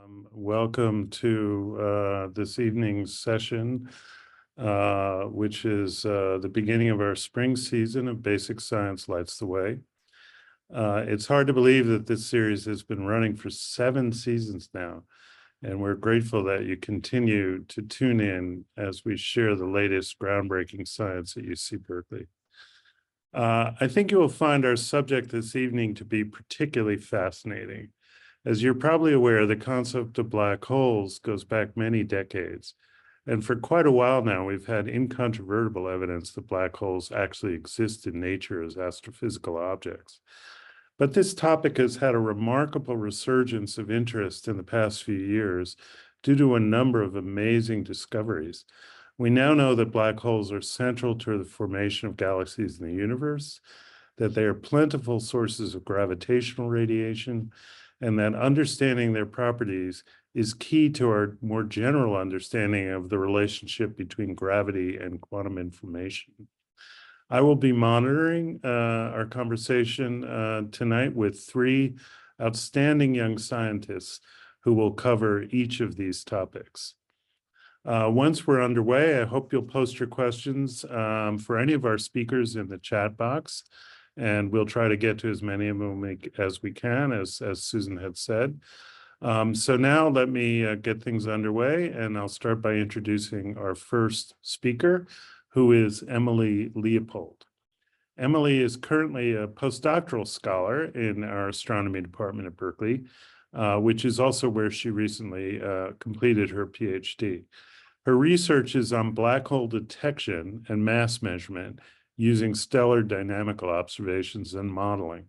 Welcome to this evening's session, which is the beginning of our spring season of Basic Science Lights the Way. It's hard to believe that this series has been running for 7 seasons now, and we're grateful that you continue to tune in as we share the latest groundbreaking science at UC Berkeley. I think you will find our subject this evening to be particularly fascinating. As you're probably aware, the concept of black holes goes back many decades. And for quite a while now, we've had incontrovertible evidence that black holes actually exist in nature as astrophysical objects. But this topic has had a remarkable resurgence of interest in the past few years due to a number of amazing discoveries. We now know that black holes are central to the formation of galaxies in the universe, that they are plentiful sources of gravitational radiation, and that understanding their properties is key to our more general understanding of the relationship between gravity and quantum information. I will be monitoring our conversation tonight with 3 outstanding young scientists who will cover each of these topics. Once we're underway, I hope you'll post your questions for any of our speakers in the chat box, and we'll try to get to as many of them as we can, as Susan had said. So now let me get things underway, and I'll start by introducing our first speaker, who is Emily Liepold. Emily is currently a postdoctoral scholar in our astronomy department at Berkeley, which is also where she recently completed her PhD. Her research is on black hole detection and mass measurement using stellar dynamical observations and modeling.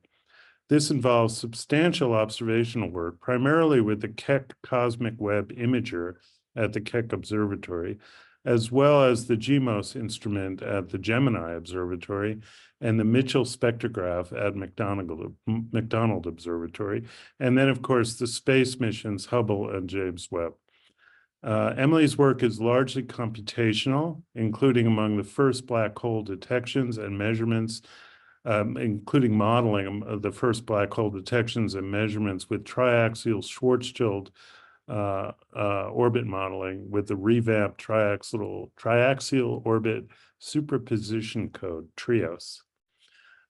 This involves substantial observational work, primarily with the Keck Cosmic Web Imager at the Keck Observatory, as well as the GMOS instrument at the Gemini Observatory and the Mitchell spectrograph at McDonald Observatory, and then, of course, the space missions Hubble and James Webb. Emily's work is largely computational, including among the first black hole detections and measurements, including modeling of the first black hole detections and measurements with triaxial Schwarzschild orbit modeling with the revamped triaxial orbit superposition code, TRIOS.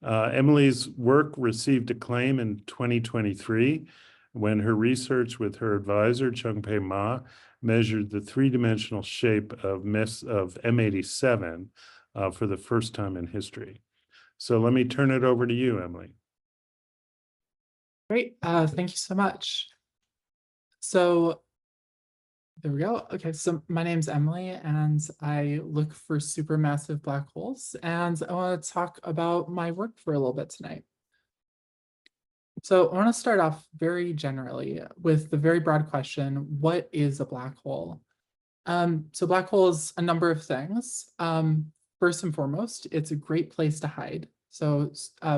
Emily's work received acclaim in 2023 when her research with her advisor, Chungpei Ma, measured the 3-dimensional shape of M87 for the first time in history. So let me turn it over to you, Emily. Great, thank you so much. So there we go. Okay, so my name's Emily, and I look for supermassive black holes, and I want to talk about my work for a little bit tonight. So I want to start off very generally with the very broad question, what is a black hole? So black hole is a number of things. First and foremost, it's a great place to hide. So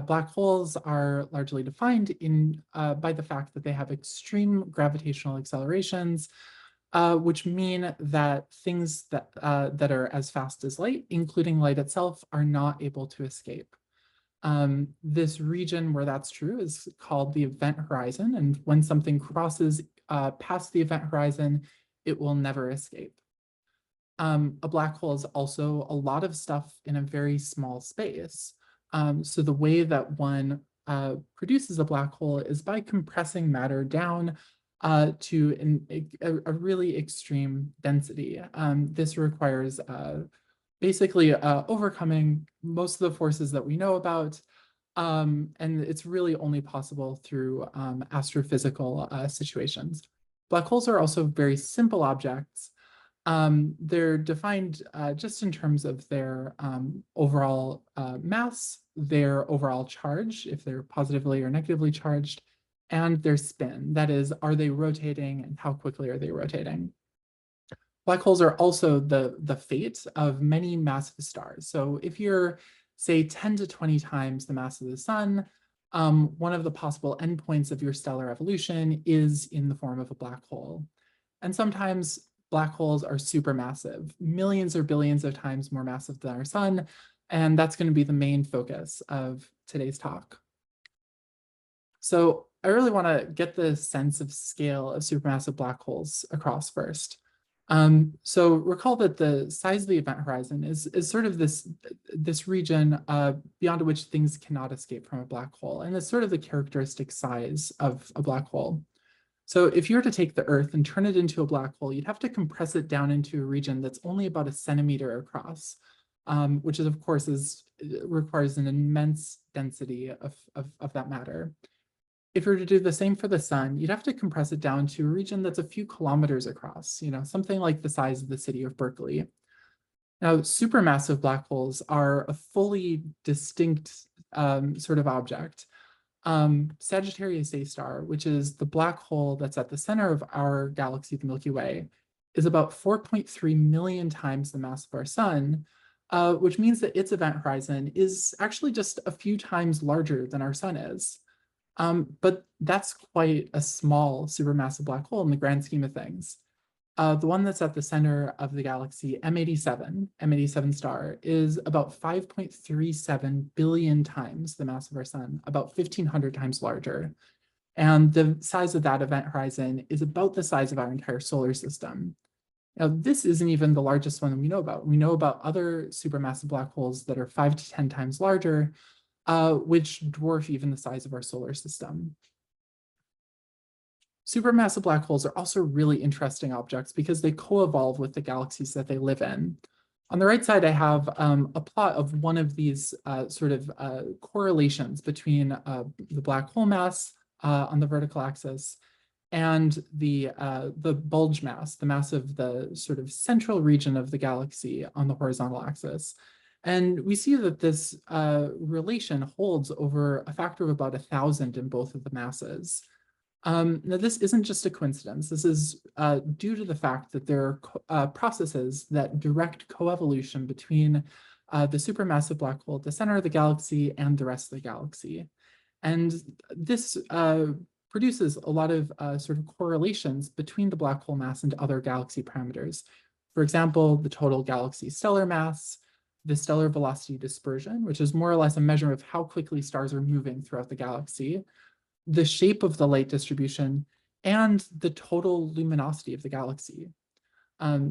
black holes are largely defined by the fact that they have extreme gravitational accelerations, which mean that things that are as fast as light, including light itself, are not able to escape. This region where that's true is called the event horizon, and when something crosses past the event horizon, it will never escape. A black hole is also a lot of stuff in a very small space. So the way that one produces a black hole is by compressing matter down to a really extreme density. This requires basically overcoming most of the forces that we know about, and it's really only possible through astrophysical situations. Black holes are also very simple objects. They're defined just in terms of their overall mass, their overall charge, if they're positively or negatively charged, and their spin. That is, are they rotating and how quickly are they rotating? Black holes are also the fate of many massive stars. So if you're, say, 10 to 20 times the mass of the sun, one of the possible endpoints of your stellar evolution is in the form of a black hole. And sometimes black holes are supermassive, millions or billions of times more massive than our sun, and that's going to be the main focus of today's talk. So I really want to get the sense of scale of supermassive black holes across first. So recall that the size of the event horizon is sort of this region beyond which things cannot escape from a black hole, and it's sort of the characteristic size of a black hole. So if you were to take the Earth and turn it into a black hole, you'd have to compress it down into a region that's only about a centimeter across, which is, of course, requires an immense density of that matter. If you were to do the same for the sun, you'd have to compress it down to a region that's a few kilometers across, something like the size of the city of Berkeley. Now, supermassive black holes are a fully distinct sort of object. Sagittarius A star, which is the black hole that's at the center of our galaxy, the Milky Way, is about 4.3 million times the mass of our sun, which means that its event horizon is actually just a few times larger than our sun is. But that's quite a small supermassive black hole in the grand scheme of things. The one that's at the center of the galaxy, M87 star, is about 5.37 billion times the mass of our sun, about 1,500 times larger. And the size of that event horizon is about the size of our entire solar system. Now, this isn't even the largest one that we know about. We know about other supermassive black holes that are 5 to 10 times larger, which dwarf even the size of our solar system. Supermassive black holes are also really interesting objects because they co-evolve with the galaxies that they live in. On the right side, I have a plot of one of these correlations between the black hole mass on the vertical axis and the bulge mass, the mass of the sort of central region of the galaxy on the horizontal axis. And we see that this relation holds over a factor of about 1,000 in both of the masses. Now, this isn't just a coincidence. This is due to the fact that there are processes that direct coevolution between the supermassive black hole at the center of the galaxy and the rest of the galaxy. And this produces a lot of sort of correlations between the black hole mass and other galaxy parameters. For example, the total galaxy stellar mass, the stellar velocity dispersion, which is more or less a measure of how quickly stars are moving throughout the galaxy, the shape of the light distribution, and the total luminosity of the galaxy.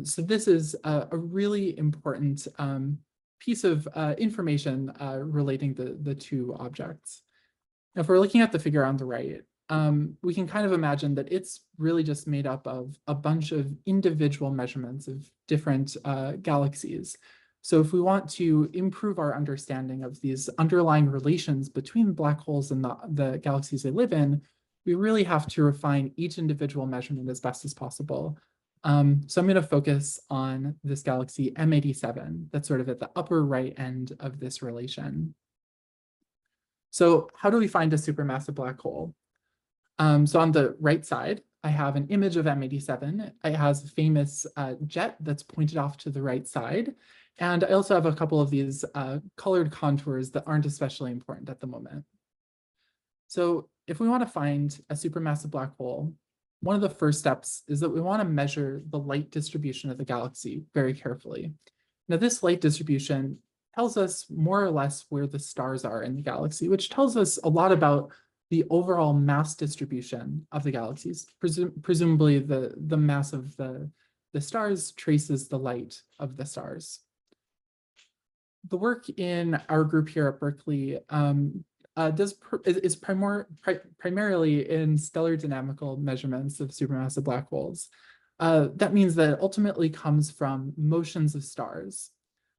So this is a really important piece of information relating the two objects. Now, if we're looking at the figure on the right, we can kind of imagine that it's really just made up of a bunch of individual measurements of different galaxies. So if we want to improve our understanding of these underlying relations between black holes and the galaxies they live in, we really have to refine each individual measurement as best as possible. So I'm going to focus on this galaxy M87 that's sort of at the upper right end of this relation. So how do we find a supermassive black hole? So on the right side, I have an image of M87. It has a famous jet that's pointed off to the right side. And I also have a couple of these colored contours that aren't especially important at the moment. So if we want to find a supermassive black hole, one of the first steps is that we want to measure the light distribution of the galaxy very carefully. Now, this light distribution tells us more or less where the stars are in the galaxy, which tells us a lot about the overall mass distribution of the galaxies. Presumably, the mass of the stars traces the light of the stars. The work in our group here at Berkeley is primarily in stellar dynamical measurements of supermassive black holes. That means that it ultimately comes from motions of stars.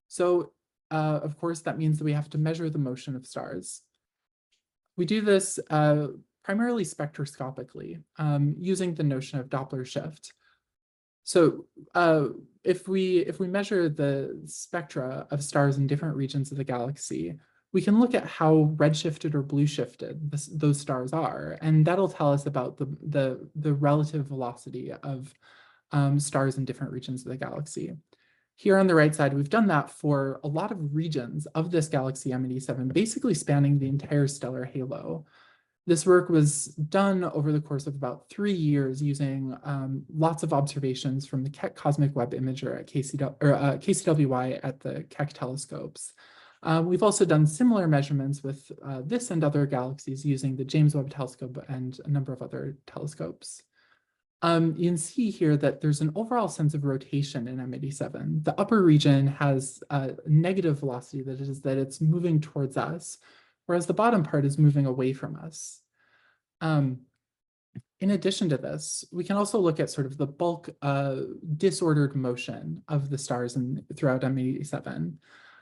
So, of course, that means that we have to measure the motion of stars. We do this primarily spectroscopically, using the notion of Doppler shift. So if we measure the spectra of stars in different regions of the galaxy, we can look at how redshifted or blue shifted those stars are, and that'll tell us about the relative velocity of stars in different regions of the galaxy. Here on the right side, we've done that for a lot of regions of this galaxy M87, basically spanning the entire stellar halo. This work was done over the course of about 3 years using lots of observations from the Keck Cosmic Web Imager at KCWY at the Keck telescopes. We've also done similar measurements with this and other galaxies using the James Webb Telescope and a number of other telescopes. You can see here that there's an overall sense of rotation in M87. The upper region has a negative velocity, that is that it's moving towards us, whereas the bottom part is moving away from us. In addition to this, we can also look at sort of the bulk disordered motion of the stars throughout M87.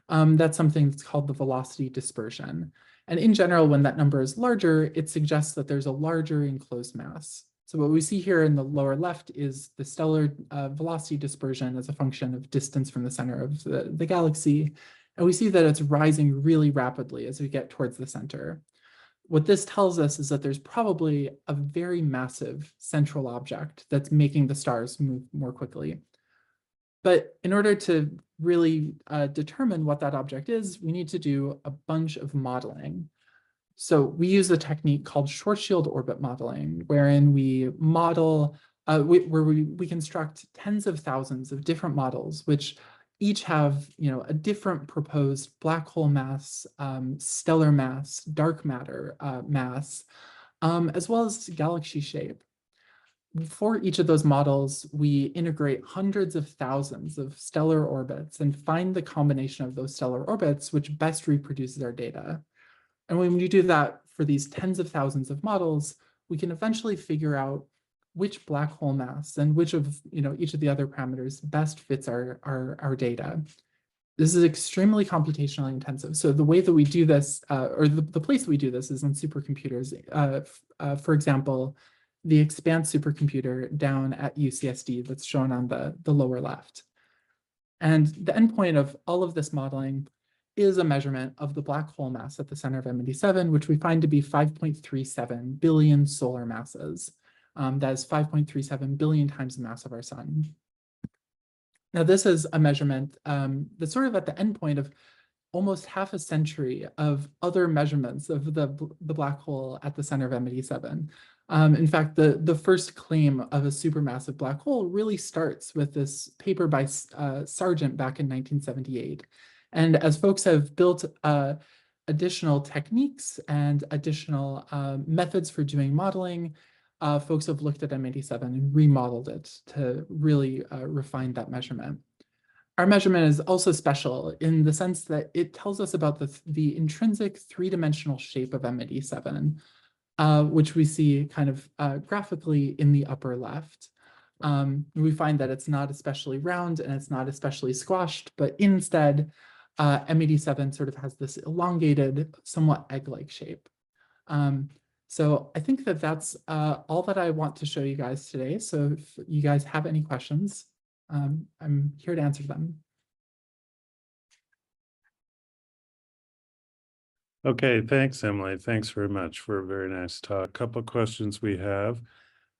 That's something that's called the velocity dispersion. And in general, when that number is larger, it suggests that there's a larger enclosed mass. So what we see here in the lower left is the stellar velocity dispersion as a function of distance from the center of the galaxy. And we see that it's rising really rapidly as we get towards the center. What this tells us is that there's probably a very massive central object that's making the stars move more quickly. But in order to really determine what that object is, we need to do a bunch of modeling. So we use a technique called Schwarzschild orbit modeling, wherein we model, we construct tens of thousands of different models, which each have, a different proposed black hole mass, stellar mass, dark matter mass, as well as galaxy shape. For each of those models, we integrate hundreds of thousands of stellar orbits and find the combination of those stellar orbits which best reproduces our data. And when we do that for these tens of thousands of models, we can eventually figure out which black hole mass and which of each of the other parameters best fits our data. This is extremely computationally intensive. So the way that we do this, or the place that we do this is on supercomputers. For example, the Expanse supercomputer down at UCSD that's shown on the lower left. And the endpoint of all of this modeling is a measurement of the black hole mass at the center of M87, which we find to be 5.37 billion solar masses. That is 5.37 billion times the mass of our sun. Now, this is a measurement that's sort of at the endpoint of almost half a century of other measurements of the black hole at the center of M87. In fact, the first claim of a supermassive black hole really starts with this paper by Sargent back in 1978. And as folks have built additional techniques and additional methods for doing modeling, folks have looked at M87 and remodeled it to really refine that measurement. Our measurement is also special in the sense that it tells us about the intrinsic three-dimensional shape of M87, which we see kind of graphically in the upper left. We find that it's not especially round and it's not especially squashed, but instead, M87 sort of has this elongated, somewhat egg-like shape. So I think that that's all that I want to show you guys today. So if you guys have any questions, I'm here to answer them. Okay, thanks, Emily. Thanks very much for a very nice talk. A couple of questions we have.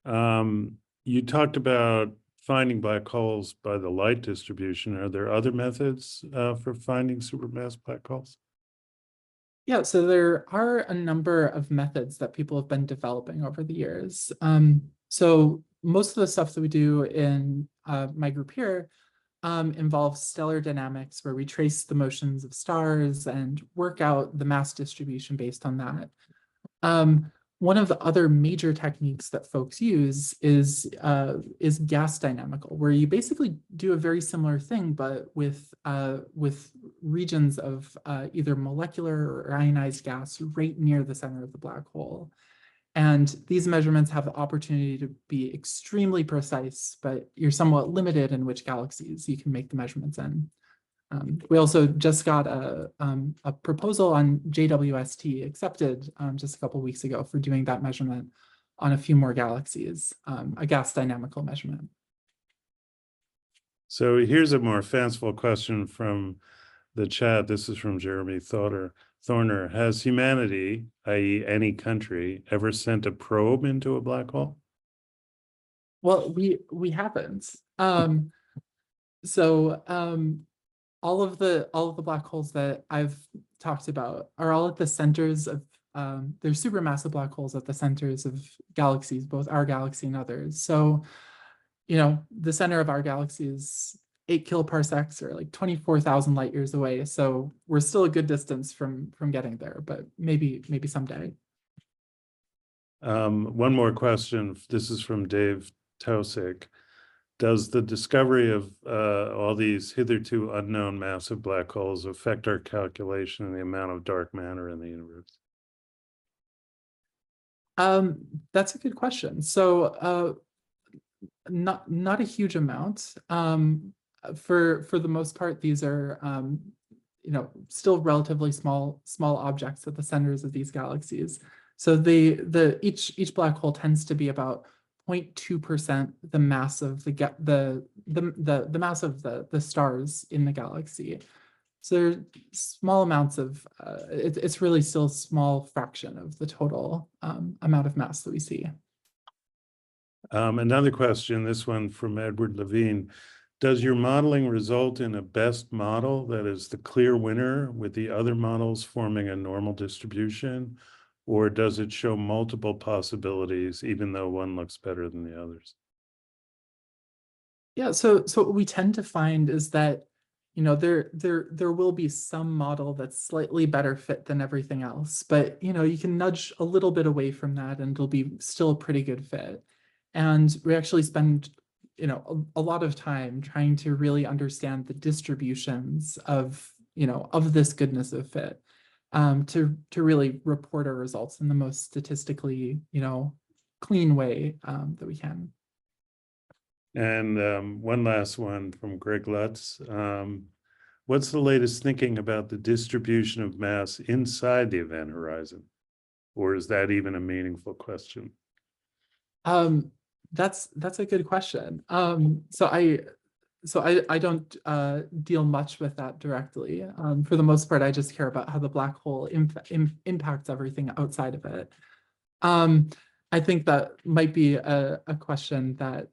You talked about finding black holes by the light distribution. Are there other methods for finding supermass black holes? Yeah, so there are a number of methods that people have been developing over the years. So most of the stuff that we do in my group here involves stellar dynamics, where we trace the motions of stars and work out the mass distribution based on that. One of the other major techniques that folks use is gas dynamical, where you basically do a very similar thing, but with regions of either molecular or ionized gas right near the center of the black hole. And these measurements have the opportunity to be extremely precise, but you're somewhat limited in which galaxies you can make the measurements in. We also just got a proposal on JWST accepted just a couple of weeks ago for doing that measurement on a few more galaxies, a gas dynamical measurement. So here's a more fanciful question from the chat. This is from Jeremy Thorner. Has humanity, i.e. any country, ever sent a probe into a black hole? Well, we haven't. All of the black holes that I've talked about are all at the centers of, they're supermassive black holes at the centers of galaxies, both our galaxy and others. So, the center of our galaxy is 8 kiloparsecs, or like 24,000 light years away. So we're still a good distance from getting there, but maybe someday. One more question. This is from Dave Taussig. Does the discovery of all these hitherto unknown massive black holes affect our calculation of the amount of dark matter in the universe? That's a good question. So not a huge amount. For the most part, these are still relatively small objects at the centers of these galaxies. So each black hole tends to be about 0.2% the mass of the mass of the stars in the galaxy. So there's small amounts of it's really still a small fraction of the total amount of mass that we see. Another question, this one from Edward Levine. Does your modeling result in a best model that is the clear winner with the other models forming a normal distribution? Or does it show multiple possibilities, even though one looks better than the others? Yeah, so what we tend to find is that there will be some model that's slightly better fit than everything else, but you can nudge a little bit away from that and it'll be still a pretty good fit. And we actually spend a lot of time trying to really understand the distributions of this goodness of fit, to really report our results in the most statistically clean way that we can. And one last one from Greg Lutz. What's the latest thinking about the distribution of mass inside the event horizon? Or is that even a meaningful question? That's a good question. So I don't deal much with that directly. For the most part, I just care about how the black hole impacts everything outside of it. I think that might be a question that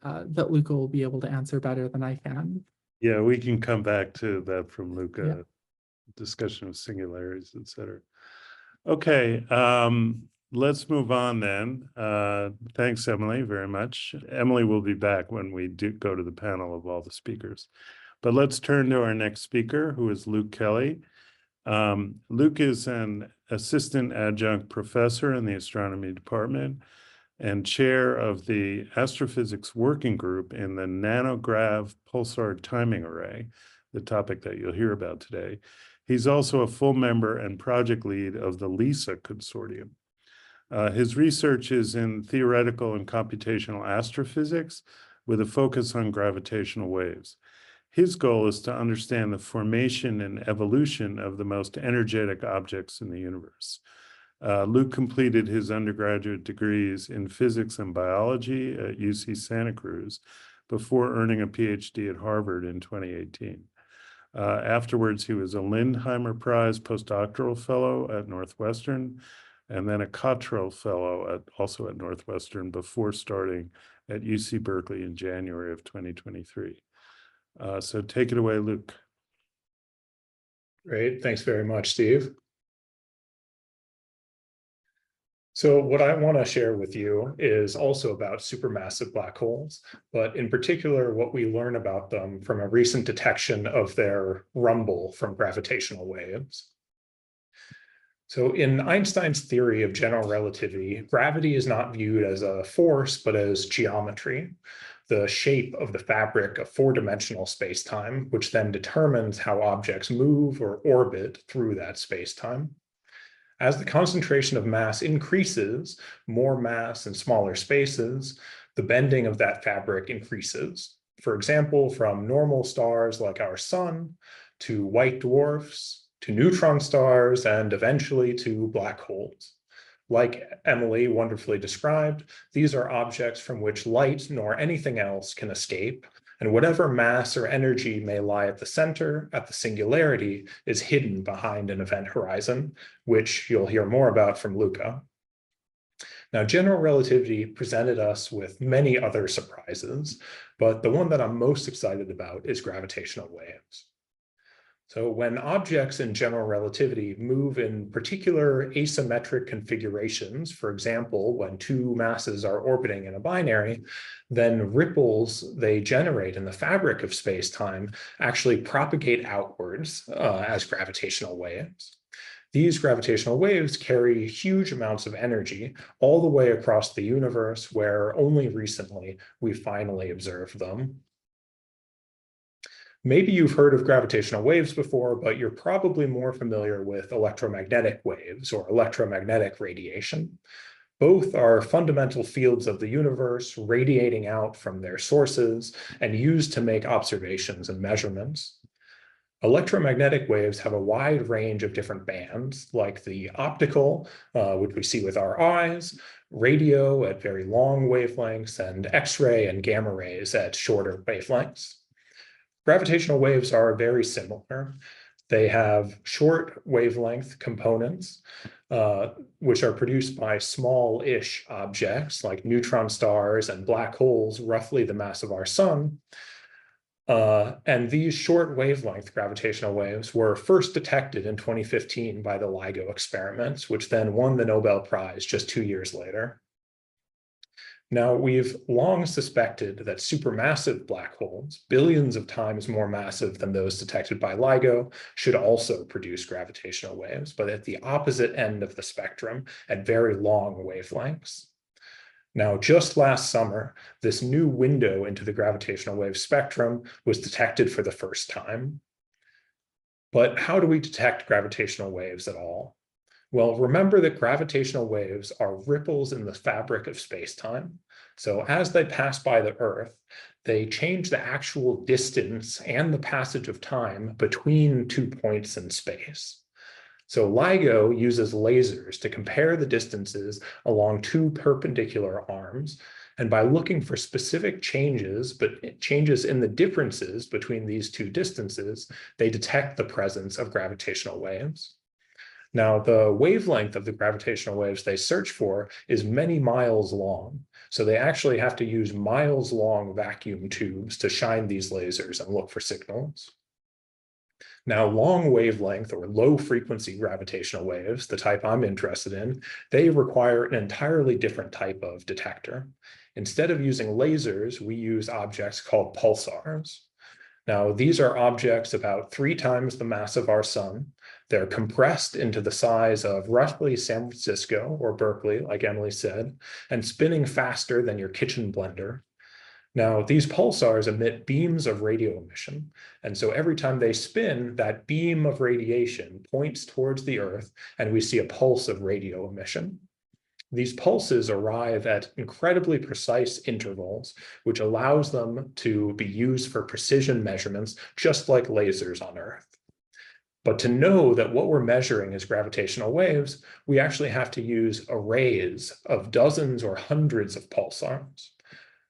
Luca will be able to answer better than I can. Yeah, we can come back to that from Luca, Yeah. discussion of singularities, et cetera. Okay, let's move on then. Thanks, Emily, very much. Emily will be back when we do go to the panel of all the speakers. But let's turn to our next speaker, who is Luke Kelley. Luke is an assistant adjunct professor in the astronomy department and chair of the astrophysics working group in the nanograv pulsar timing array, the topic that you'll hear about today. He's also a full member and project lead of the LISA consortium. His research is in theoretical and computational astrophysics with a focus on gravitational waves. His goal is to understand the formation and evolution of the most energetic objects in the universe. Luke completed his undergraduate degrees in physics and biology at UC Santa Cruz before earning a PhD at Harvard in 2018. Afterwards, he was a Lindheimer Prize postdoctoral fellow at Northwestern, and then a Cottrell fellow also at Northwestern before starting at UC Berkeley in January of 2023. So take it away, Luke. Great, thanks very much, Steve. So what I want to share with you is also about supermassive black holes, but in particular, what we learn about them from a recent detection of their rumble from gravitational waves. So in Einstein's theory of general relativity, gravity is not viewed as a force, but as geometry, the shape of the fabric of four-dimensional space-time, which then determines how objects move or orbit through that space-time. As the concentration of mass increases, more mass in smaller spaces, the bending of that fabric increases. For example, from normal stars like our sun to white dwarfs, to neutron stars, and eventually to black holes. Like Emily wonderfully described, these are objects from which light nor anything else can escape, and whatever mass or energy may lie at the center, at the singularity, is hidden behind an event horizon, which you'll hear more about from Luca. Now, general relativity presented us with many other surprises, but the one that I'm most excited about is gravitational waves. So when objects in general relativity move in particular asymmetric configurations, for example, when two masses are orbiting in a binary, then ripples they generate in the fabric of space-time actually propagate outwards as gravitational waves. These gravitational waves carry huge amounts of energy all the way across the universe, where only recently we finally observed them. Maybe you've heard of gravitational waves before, but you're probably more familiar with electromagnetic waves or electromagnetic radiation. Both are fundamental fields of the universe radiating out from their sources and used to make observations and measurements. Electromagnetic waves have a wide range of different bands, like the optical, which we see with our eyes, radio at very long wavelengths, and X-ray and gamma rays at shorter wavelengths. Gravitational waves are very similar. They have short wavelength components, which are produced by small-ish objects like neutron stars and black holes, roughly the mass of our sun. And these short wavelength gravitational waves were first detected in 2015 by the LIGO experiments, which then won the Nobel Prize just 2 years later. Now, we've long suspected that supermassive black holes, billions of times more massive than those detected by LIGO, should also produce gravitational waves, but at the opposite end of the spectrum, at very long wavelengths. Now, just last summer, this new window into the gravitational wave spectrum was detected for the first time. But how do we detect gravitational waves at all? Well, remember that gravitational waves are ripples in the fabric of space-time. So as they pass by the Earth, they change the actual distance and the passage of time between 2 points in space. So LIGO uses lasers to compare the distances along 2 perpendicular arms. And by looking for specific changes, but changes in the differences between these 2 distances, they detect the presence of gravitational waves. Now, the wavelength of the gravitational waves they search for is many miles long. So they actually have to use miles-long vacuum tubes to shine these lasers and look for signals. Now, long wavelength or low frequency gravitational waves, the type I'm interested in, they require an entirely different type of detector. Instead of using lasers, we use objects called pulsars. Now, these are objects about 3 times the mass of our sun. They're compressed into the size of roughly San Francisco or Berkeley, like Emily said, and spinning faster than your kitchen blender. Now, these pulsars emit beams of radio emission. And so every time they spin, that beam of radiation points towards the Earth, and we see a pulse of radio emission. These pulses arrive at incredibly precise intervals, which allows them to be used for precision measurements, just like lasers on Earth. But to know that what we're measuring is gravitational waves, we actually have to use arrays of dozens or hundreds of pulsars.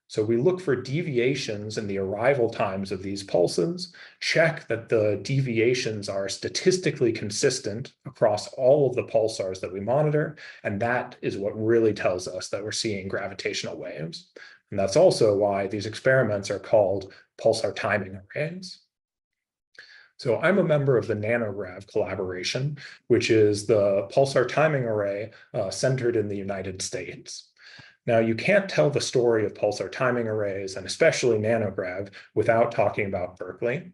So we look for deviations in the arrival times of these pulses, check that the deviations are statistically consistent across all of the pulsars that we monitor, and that is what really tells us that we're seeing gravitational waves. And that's also why these experiments are called pulsar timing arrays. So I'm a member of the NanoGrav collaboration, which is the pulsar timing array centered in the United States. Now, you can't tell the story of pulsar timing arrays, and especially NanoGrav, without talking about Berkeley.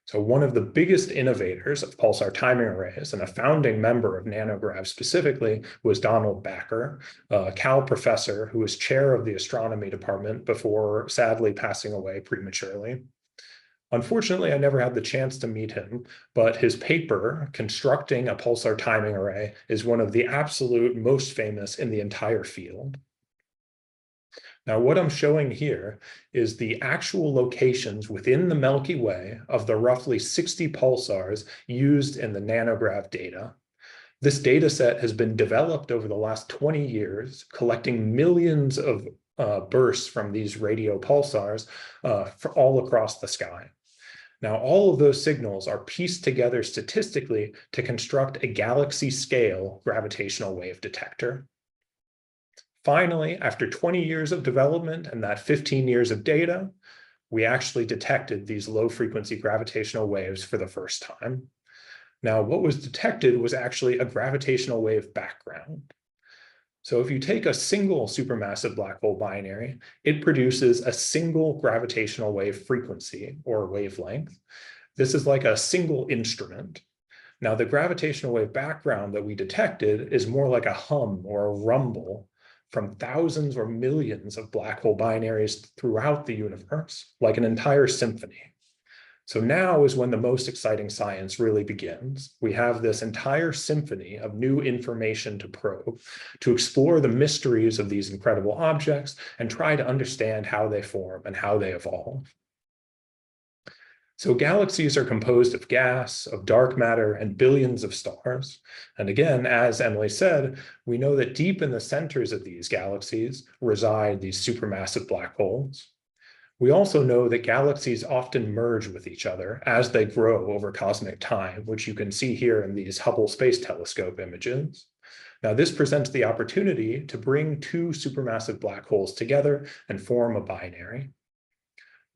So one of the biggest innovators of pulsar timing arrays, and a founding member of NanoGrav specifically, was Donald Backer, a Cal professor who was chair of the astronomy department before sadly passing away prematurely. Unfortunately, I never had the chance to meet him, but his paper, Constructing a Pulsar Timing Array, is one of the absolute most famous in the entire field. Now, what I'm showing here is the actual locations within the Milky Way of the roughly 60 pulsars used in the NanoGrav data. This data set has been developed over the last 20 years, collecting millions of bursts from these radio pulsars all across the sky. Now, all of those signals are pieced together statistically to construct a galaxy-scale gravitational wave detector. Finally, after 20 years of development and that 15 years of data, we actually detected these low frequency gravitational waves for the first time. Now, what was detected was actually a gravitational wave background. So if you take a single supermassive black hole binary, it produces a single gravitational wave frequency or wavelength. This is like a single instrument. Now, the gravitational wave background that we detected is more like a hum or a rumble from thousands or millions of black hole binaries throughout the universe, like an entire symphony. So now is when the most exciting science really begins. We have this entire symphony of new information to probe, to explore the mysteries of these incredible objects and try to understand how they form and how they evolve. So galaxies are composed of gas, of dark matter, and billions of stars. And again, as Emily said, we know that deep in the centers of these galaxies reside these supermassive black holes. We also know that galaxies often merge with each other as they grow over cosmic time, which you can see here in these Hubble Space Telescope images. Now, this presents the opportunity to bring two supermassive black holes together and form a binary.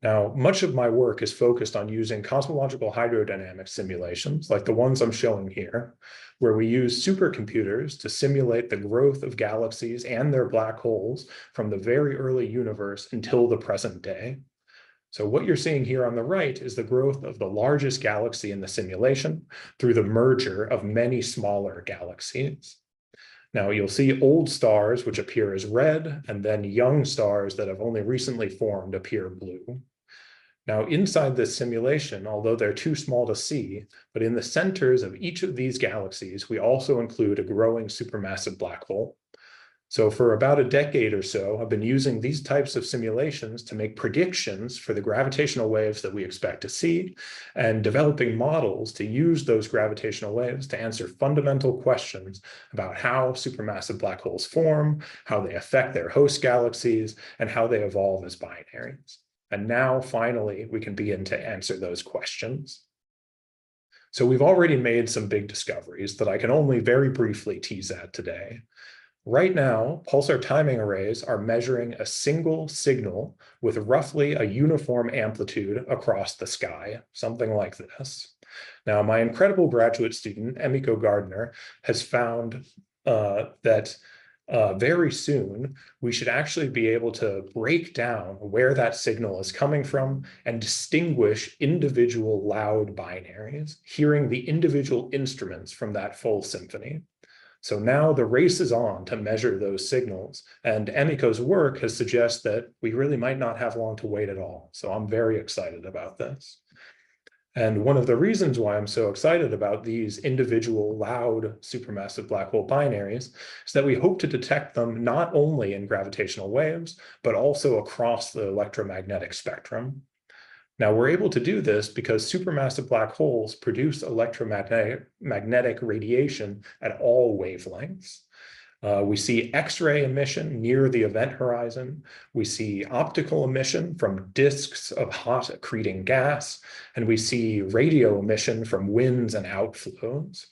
Now, much of my work is focused on using cosmological hydrodynamic simulations, like the ones I'm showing here, where we use supercomputers to simulate the growth of galaxies and their black holes from the very early universe until the present day. So what you're seeing here on the right is the growth of the largest galaxy in the simulation through the merger of many smaller galaxies. Now you'll see old stars which appear as red, and then young stars that have only recently formed appear blue. Now, inside this simulation, although they're too small to see, but in the centers of each of these galaxies, we also include a growing supermassive black hole. So for about a decade or so, I've been using these types of simulations to make predictions for the gravitational waves that we expect to see, and developing models to use those gravitational waves to answer fundamental questions about how supermassive black holes form, how they affect their host galaxies, and how they evolve as binaries. And now, finally, we can begin to answer those questions. So we've already made some big discoveries that I can only very briefly tease at today. Right now, pulsar timing arrays are measuring a single signal with roughly a uniform amplitude across the sky, something like this. Now, my incredible graduate student, Emiko Gardner, has found that very soon, we should actually be able to break down where that signal is coming from and distinguish individual loud binaries, hearing the individual instruments from that full symphony. So now the race is on to measure those signals, and Emiko's work has suggested that we really might not have long to wait at all. So I'm very excited about this. And one of the reasons why I'm so excited about these individual loud supermassive black hole binaries is that we hope to detect them not only in gravitational waves, but also across the electromagnetic spectrum. Now, we're able to do this because supermassive black holes produce electromagnetic radiation at all wavelengths. We see X-ray emission near the event horizon. We see optical emission from disks of hot accreting gas, and we see radio emission from winds and outflows.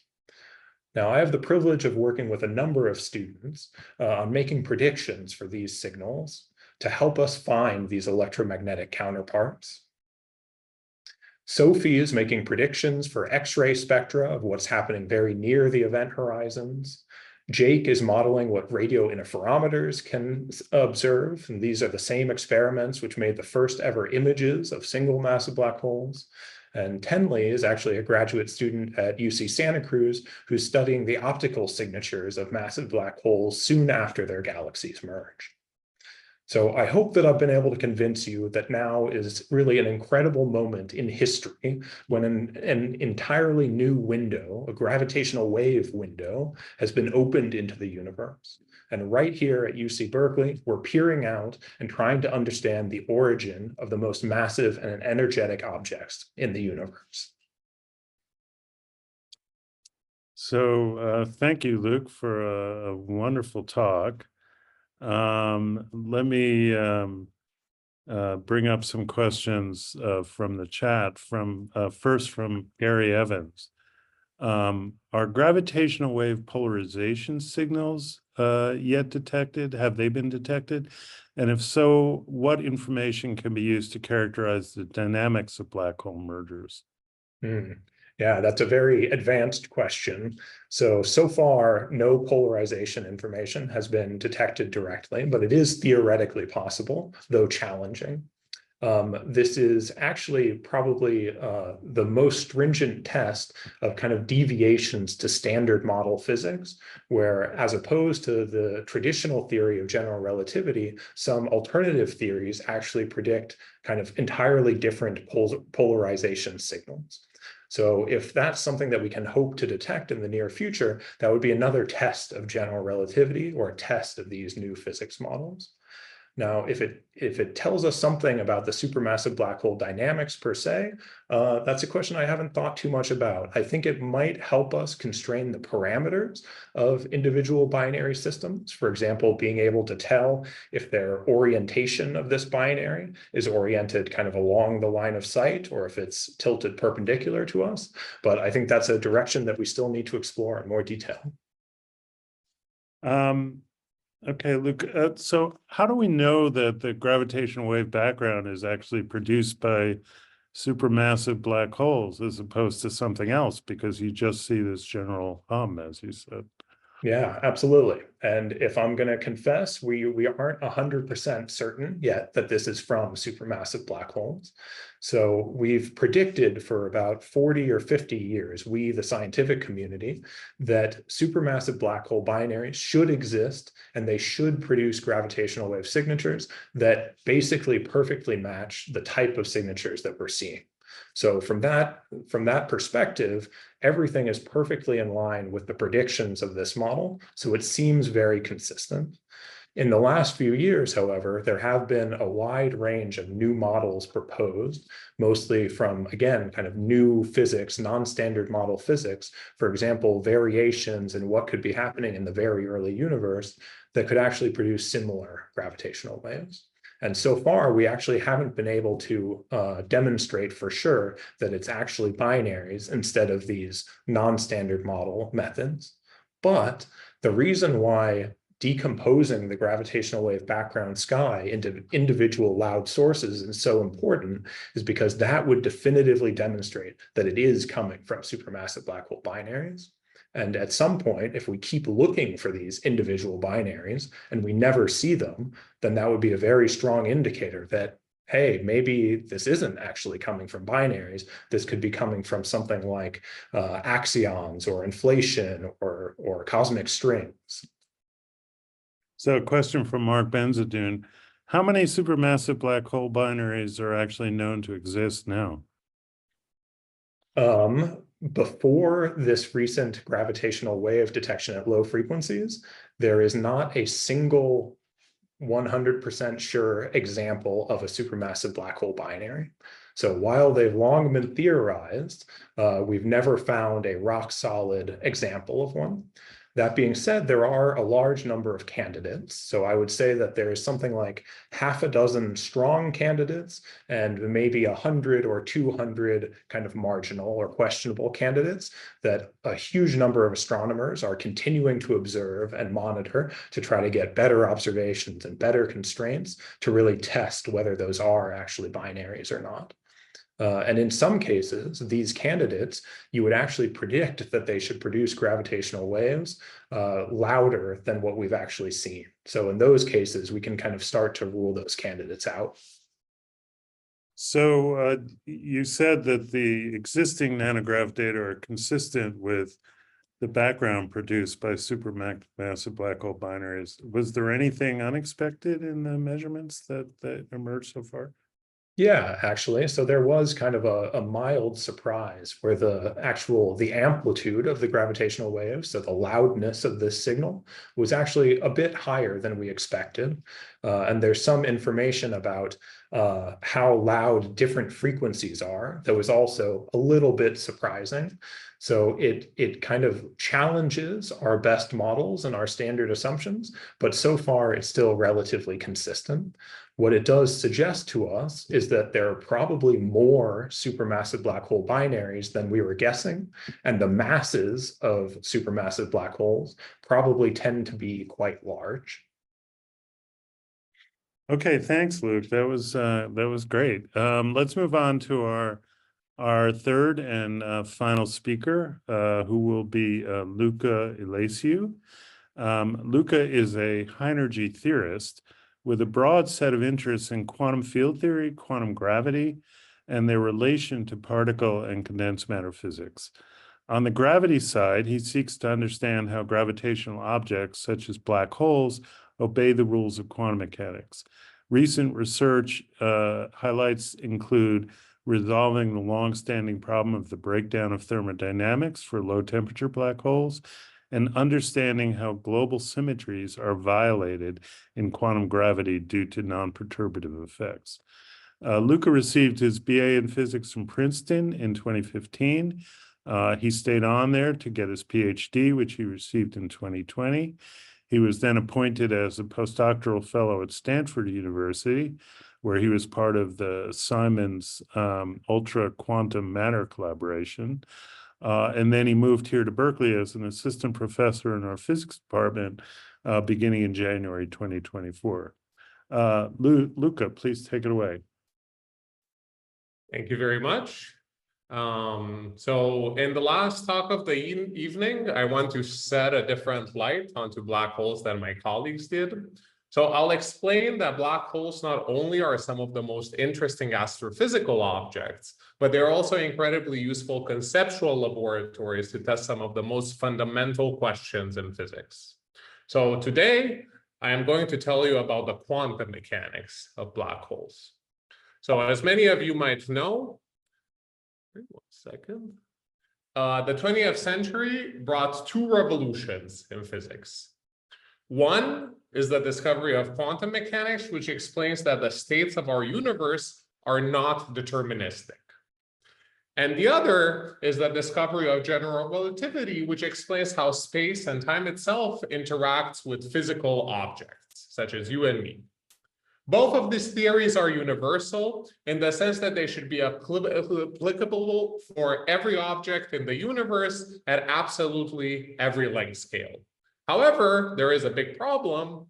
Now, I have the privilege of working with a number of students on making predictions for these signals to help us find these electromagnetic counterparts. Sophie is making predictions for X-ray spectra of what's happening very near the event horizons. Jake is modeling what radio interferometers can observe, and these are the same experiments which made the first ever images of single massive black holes. And Tenley is actually a graduate student at UC Santa Cruz who's studying the optical signatures of massive black holes soon after their galaxies merge. So I hope that I've been able to convince you that now is really an incredible moment in history when an entirely new window, a gravitational wave window, has been opened into the universe. And right here at UC Berkeley, we're peering out and trying to understand the origin of the most massive and energetic objects in the universe. So thank you, Luke, for a wonderful talk. Let me bring up some questions from the chat. First from Gary Evans. Are gravitational wave polarization signals yet detected? Have they been detected? And if so, what information can be used to characterize the dynamics of black hole mergers? Yeah, that's a very advanced question. So far, no polarization information has been detected directly, but it is theoretically possible, though challenging. This is actually probably the most stringent test of kind of deviations to standard model physics, where as opposed to the traditional theory of general relativity, some alternative theories actually predict kind of entirely different polarization signals. So if that's something that we can hope to detect in the near future, that would be another test of general relativity or a test of these new physics models. Now, if it tells us something about the supermassive black hole dynamics per se, that's a question I haven't thought too much about. I think it might help us constrain the parameters of individual binary systems. For example, being able to tell if their orientation of this binary is oriented kind of along the line of sight or if it's tilted perpendicular to us. But I think that's a direction that we still need to explore in more detail. Okay, Luca, so how do we know that the gravitational wave background is actually produced by supermassive black holes as opposed to something else? Because you just see this general hum, as you said. Yeah, absolutely. And if I'm going to confess, we aren't 100% certain yet that this is from supermassive black holes. So we've predicted for about 40 or 50 years, we, the scientific community, that supermassive black hole binaries should exist and they should produce gravitational wave signatures that basically perfectly match the type of signatures that we're seeing. So from that perspective, everything is perfectly in line with the predictions of this model. So it seems very consistent. In the last few years, however, there have been a wide range of new models proposed, mostly from, again, kind of new physics, non-standard model physics. For example, variations in what could be happening in the very early universe that could actually produce similar gravitational waves. And so far, we actually haven't been able to demonstrate for sure that it's actually binaries instead of these non-standard model methods. But the reason why decomposing the gravitational wave background sky into individual loud sources is so important is because that would definitively demonstrate that it is coming from supermassive black hole binaries. And at some point, if we keep looking for these individual binaries and we never see them, then that would be a very strong indicator that, hey, maybe this isn't actually coming from binaries. This could be coming from something like axions or inflation or cosmic strings. So a question from Mark Benzadune. How many supermassive black hole binaries are actually known to exist now? Before this recent gravitational wave detection at low frequencies, there is not a single 100% sure example of a supermassive black hole binary. So while they've long been theorized, we've never found a rock solid example of one. That being said, there are a large number of candidates. So I would say that there is something like half a dozen strong candidates and maybe 100 or 200 kind of marginal or questionable candidates that a huge number of astronomers are continuing to observe and monitor to try to get better observations and better constraints to really test whether those are actually binaries or not. And in some cases, these candidates, you would actually predict that they should produce gravitational waves louder than what we've actually seen. So in those cases, we can kind of start to rule those candidates out. So you said that the existing nanograv data are consistent with the background produced by supermassive black hole binaries. Was there anything unexpected in the measurements that emerged so far? Yeah, actually. So there was kind of a mild surprise where the amplitude of the gravitational wave, so the loudness of this signal, was actually a bit higher than we expected. And there's some information about how loud different frequencies are, that was also a little bit surprising. So it kind of challenges our best models and our standard assumptions, but so far it's still relatively consistent. What it does suggest to us is that there are probably more supermassive black hole binaries than we were guessing, and the masses of supermassive black holes probably tend to be quite large. Okay, thanks, Luke. That was great. Let's move on to our third and final speaker, who will be Luca Iliesiu. Luca is a high-energy theorist with a broad set of interests in quantum field theory, quantum gravity, and their relation to particle and condensed matter physics. On the gravity side, he seeks to understand how gravitational objects, such as black holes, obey the rules of quantum mechanics. Recent research highlights include resolving the long-standing problem of the breakdown of thermodynamics for low-temperature black holes, and understanding how global symmetries are violated in quantum gravity due to non-perturbative effects. Luca received his BA in physics from Princeton in 2015. He stayed on there to get his PhD, which he received in 2020. He was then appointed as a postdoctoral fellow at Stanford University, where he was part of the Simons Ultra Quantum Matter collaboration. And then he moved here to Berkeley as an assistant professor in our physics department beginning in January 2024. Luca, please take it away. Thank you very much. So in the last talk of the evening, I want to set a different light onto black holes than my colleagues did. So I'll explain that black holes not only are some of the most interesting astrophysical objects, but they're also incredibly useful conceptual laboratories to test some of the most fundamental questions in physics. So today, I am going to tell you about the quantum mechanics of black holes. So as many of you might know, one second, the 20th century brought two revolutions in physics. One is the discovery of quantum mechanics, which explains that the states of our universe are not deterministic. And the other is the discovery of general relativity, which explains how space and time itself interacts with physical objects, such as you and me. Both of these theories are universal in the sense that they should be applicable for every object in the universe at absolutely every length scale. However, there is a big problem,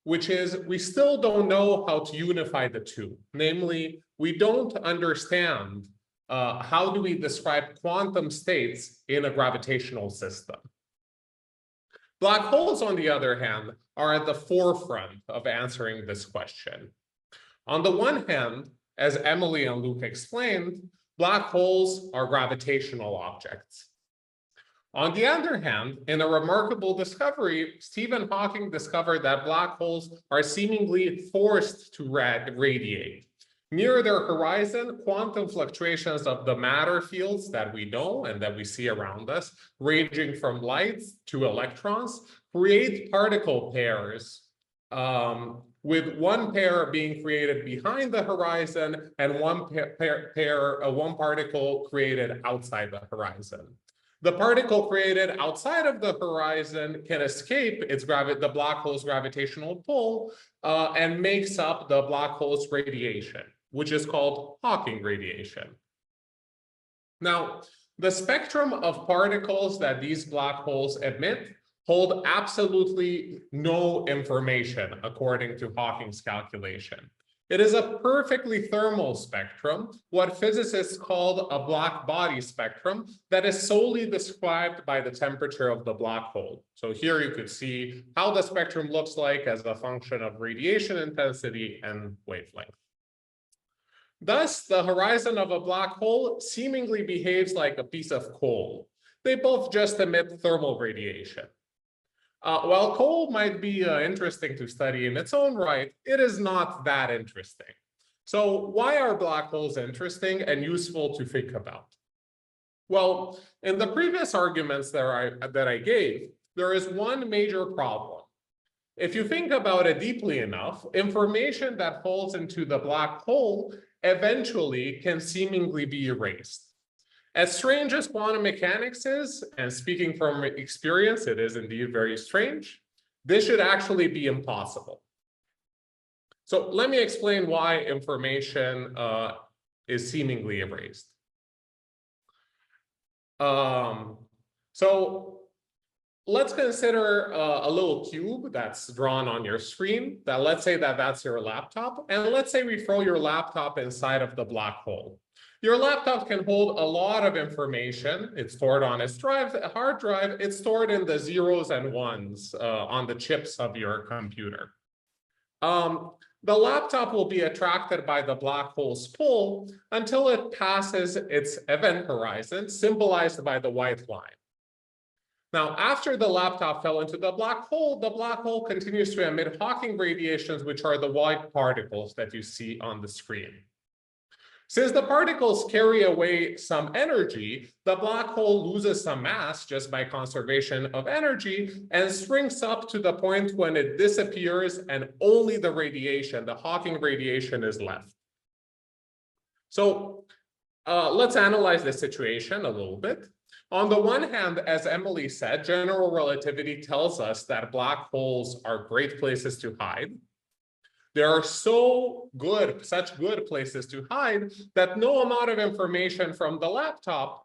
which is we still don't know how to unify the two. Namely, we don't understand how do we describe quantum states in a gravitational system. Black holes, on the other hand, are at the forefront of answering this question. On the one hand, as Emily and Luca explained, black holes are gravitational objects. On the other hand, in a remarkable discovery, Stephen Hawking discovered that black holes are seemingly forced to radiate. Near their horizon, quantum fluctuations of the matter fields that we know and that we see around us, ranging from light to electrons, create particle pairs, with one pair being created behind the horizon and one particle created outside the horizon. The particle created outside of the horizon can escape the black hole's gravitational pull and makes up the black hole's radiation, which is called Hawking radiation. Now, the spectrum of particles that these black holes emit hold absolutely no information according to Hawking's calculation. It is a perfectly thermal spectrum, what physicists call a black body spectrum, that is solely described by the temperature of the black hole. So here you could see how the spectrum looks like as a function of radiation intensity and wavelength. Thus, the horizon of a black hole seemingly behaves like a piece of coal. They both just emit thermal radiation. While coal might be interesting to study in its own right, it is not that interesting. So why are black holes interesting and useful to think about? Well, in the previous arguments that I gave, there is one major problem. if you think about it deeply enough, information that falls into the black hole eventually can seemingly be erased. As strange as quantum mechanics is, and speaking from experience, it is indeed very strange, this should actually be impossible. So let me explain why information is seemingly erased. So let's consider a little cube that's drawn on your screen. That let's say that that's your laptop, and let's say we throw your laptop inside of the black hole. Your laptop can hold a lot of information. It's stored on its hard drive. It's stored in the zeros and ones on the chips of your computer. The laptop will be attracted by the black hole's pull until it passes its event horizon, symbolized by the white line. Now, after the laptop fell into the black hole continues to emit Hawking radiations, which are the white particles that you see on the screen. Since the particles carry away some energy, the black hole loses some mass just by conservation of energy and shrinks up to the point when it disappears and only the radiation, the Hawking radiation, is left. So let's analyze the situation a little bit. On the one hand, as Emily said, general relativity tells us that black holes are great places to hide. They are such good places to hide that no amount of information from the laptop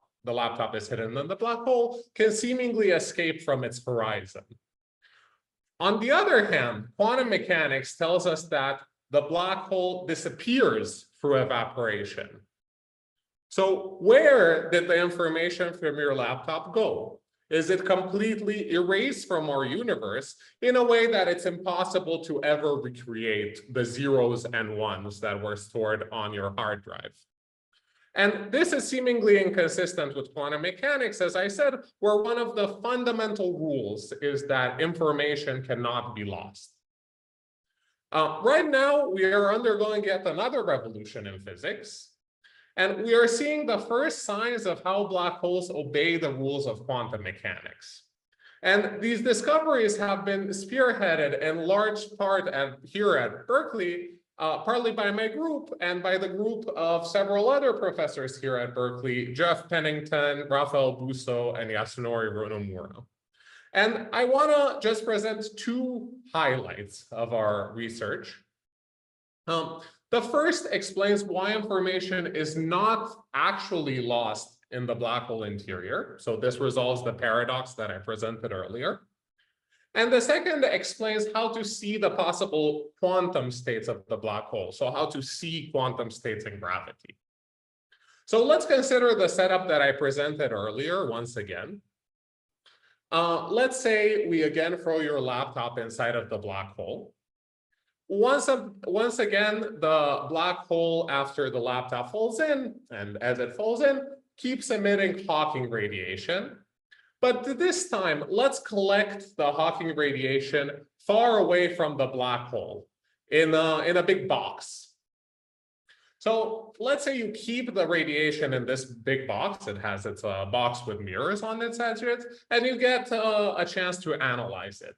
is hidden in the black hole, can seemingly escape from its horizon. On the other hand, quantum mechanics tells us that the black hole disappears through evaporation. So where did the information from your laptop go? Is it completely erased from our universe in a way that it's impossible to ever recreate the zeros and ones that were stored on your hard drive? And this is seemingly inconsistent with quantum mechanics, as I said, where one of the fundamental rules is that information cannot be lost. Right now, we are undergoing yet another revolution in physics. And we are seeing the first signs of how black holes obey the rules of quantum mechanics. And these discoveries have been spearheaded in large part here at Berkeley, partly by my group and by the group of several other professors here at Berkeley, Jeff Pennington, Rafael Busso, and Yasunori Ronomura. And I want to just present two highlights of our research. The first explains why information is not actually lost in the black hole interior. So this resolves the paradox that I presented earlier. And the second explains how to see the possible quantum states of the black hole. So how to see quantum states in gravity. So let's consider the setup that I presented earlier once again. Let's say we again throw your laptop inside of the black hole. Once again, the black hole, after the laptop falls in, and as it falls in, keeps emitting Hawking radiation. But this time, let's collect the Hawking radiation far away from the black hole in a big box. So let's say you keep the radiation in this big box. It has its box with mirrors on its edges, and you get a chance to analyze it.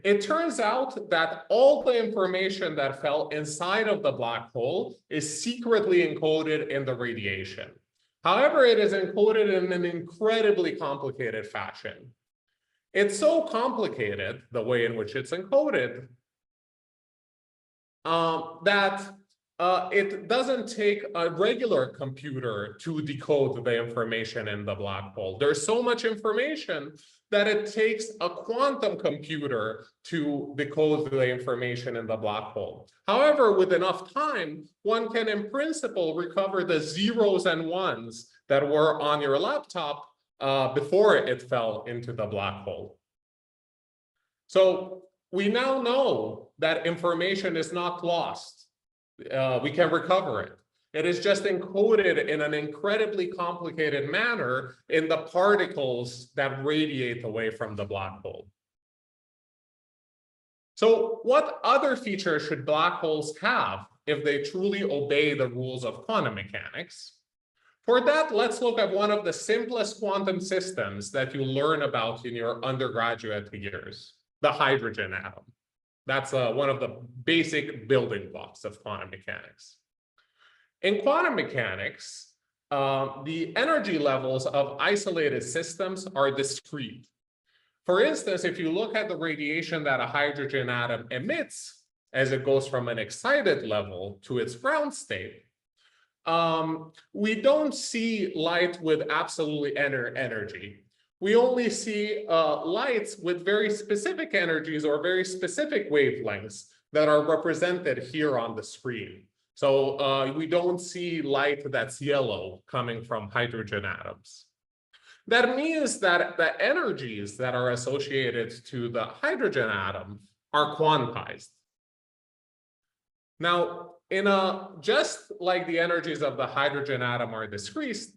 It turns out that all the information that fell inside of the black hole is secretly encoded in the radiation. However, it is encoded in an incredibly complicated fashion. It's so complicated, the way in which it's encoded, that it doesn't take a regular computer to decode the information in the black hole. There's so much information that it takes a quantum computer to decode the information in the black hole. However, with enough time, one can in principle recover the zeros and ones that were on your laptop before it fell into the black hole. So we now know that information is not lost. We can recover it. It is just encoded in an incredibly complicated manner in the particles that radiate away from the black hole. So what other features should black holes have if they truly obey the rules of quantum mechanics? For that, let's look at one of the simplest quantum systems that you learn about in your undergraduate years. the hydrogen atom. That's one of the basic building blocks of quantum mechanics. In quantum mechanics, the energy levels of isolated systems are discrete. For instance, if you look at the radiation that a hydrogen atom emits as it goes from an excited level to its ground state, we don't see light with absolutely energy. We only see lights with very specific energies or very specific wavelengths that are represented here on the screen. So we don't see light that's yellow coming from hydrogen atoms. That means that the energies that are associated to the hydrogen atom are quantized. Now, just like the energies of the hydrogen atom are discrete,